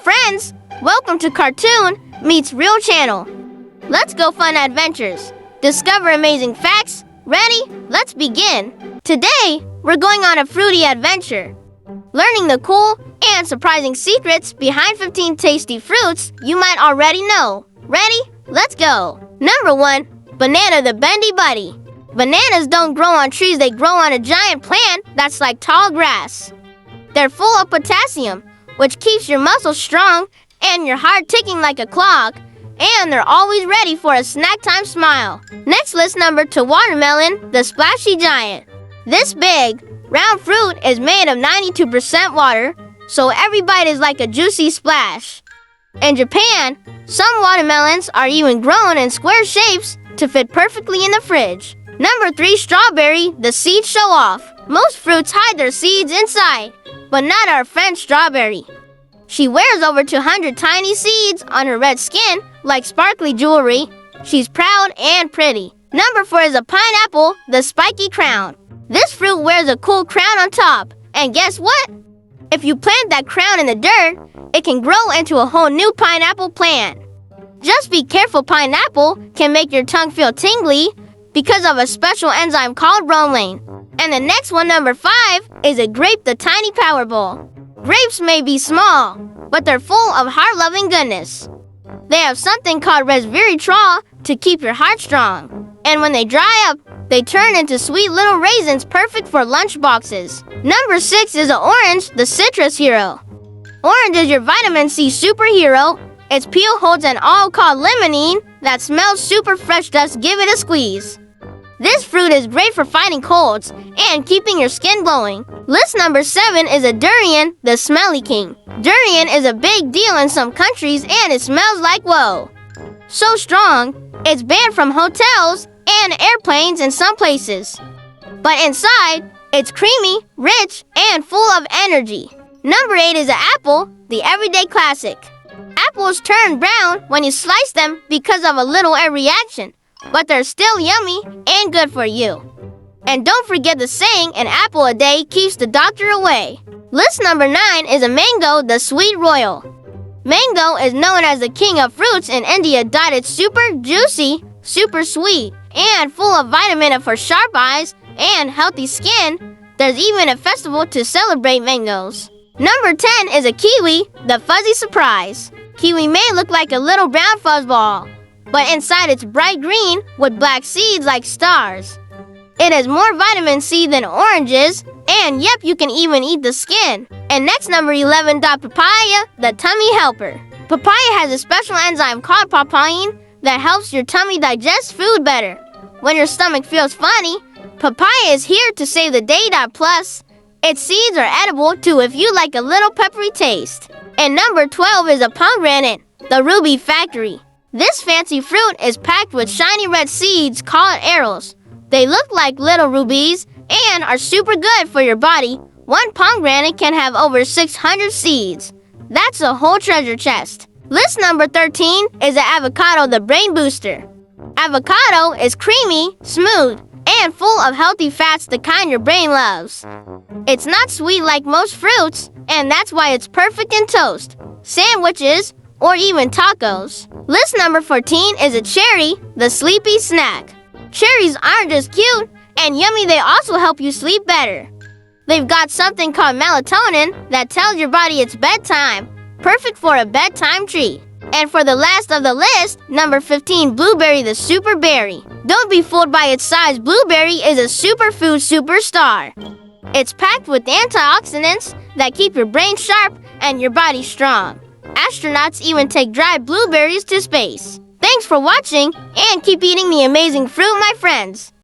Friends, welcome to Cartoon Meets Real Channel. Let's go fun adventures. Discover amazing facts. Ready? Let's begin. Today, we're going on a fruity adventure. Learning the cool and surprising secrets behind 15 tasty fruits you might already know. Ready? Let's go. Number 1, Banana the Bendy Buddy. Bananas don't grow on trees, they grow on a giant plant that's like tall grass. They're full of potassium, which keeps your muscles strong and your heart ticking like a clock. And they're always ready for a snack time smile. Next, let's number 2 watermelon, the Splashy Giant. This big, round fruit is made of 92% water, so every bite is like a juicy splash. In Japan, some watermelons are even grown in square shapes to fit perfectly in the fridge. Number 3, strawberry, the seed show-off. Most fruits hide their seeds inside, but not our friend strawberry. She wears over 200 tiny seeds on her red skin like sparkly jewelry. She's proud and pretty. Number 4 is a pineapple, the spiky crown. This fruit wears a cool crown on top. And guess what? If you plant that crown in the dirt, it can grow into a whole new pineapple plant. Just be careful, pineapple can make your tongue feel tingly because of a special enzyme called bromelain. And the next one, number 5, is a grape, the tiny Powerball. Grapes may be small, but they're full of heart-loving goodness. They have something called resveratrol to keep your heart strong. And when they dry up, they turn into sweet little raisins perfect for lunch boxes. Number 6 is an orange, the citrus hero. Orange is your vitamin C superhero. Its peel holds an oil called limonene that smells super fresh, just give it a squeeze. This fruit is great for fighting colds and keeping your skin glowing. List number 7 is a durian, the smelly king. Durian is a big deal in some countries and it smells like whoa. So strong, it's banned from hotels and airplanes in some places. But inside, it's creamy, rich, and full of energy. Number 8 is an apple, the everyday classic. Apples turn brown when you slice them because of a little air reaction, but they're still yummy and good for you. And don't forget the saying, an apple a day keeps the doctor away. List number 9 is a mango, the sweet royal. Mango is known as the king of fruits in India. It's super juicy, super sweet, and full of vitamin for sharp eyes and healthy skin. There's even a festival to celebrate mangoes. Number 10 is a kiwi, the fuzzy surprise. Kiwi may look like a little brown fuzzball, but inside it's bright green with black seeds like stars. It has more vitamin C than oranges, and yep, you can even eat the skin. And next, number 11, papaya, the tummy helper. Papaya has a special enzyme called papain that helps your tummy digest food better. When your stomach feels funny, papaya is here to save the day. Plus, its seeds are edible too if you like a little peppery taste. And number 12 is a pomegranate, the ruby factory. This fancy fruit is packed with shiny red seeds called arrows. They look like little rubies and are super good for your body. One pomegranate can have over 600 seeds. That's a whole treasure chest. List number 13 is the avocado, the brain booster. Avocado is creamy, smooth, and full of healthy fats, the kind your brain loves. It's not sweet like most fruits, and that's why it's perfect in toast, sandwiches, or even tacos. List number 14 is a cherry, the sleepy snack. Cherries aren't just cute and yummy, they also help you sleep better. They've got something called melatonin that tells your body it's bedtime, perfect for a bedtime treat. And for the last of the list, number 15, blueberry, the super berry. Don't be fooled by its size. Blueberry is a superfood superstar. It's packed with antioxidants that keep your brain sharp and your body strong. Astronauts even take dried blueberries to space. Thanks for watching, and keep eating the amazing fruit, my friends.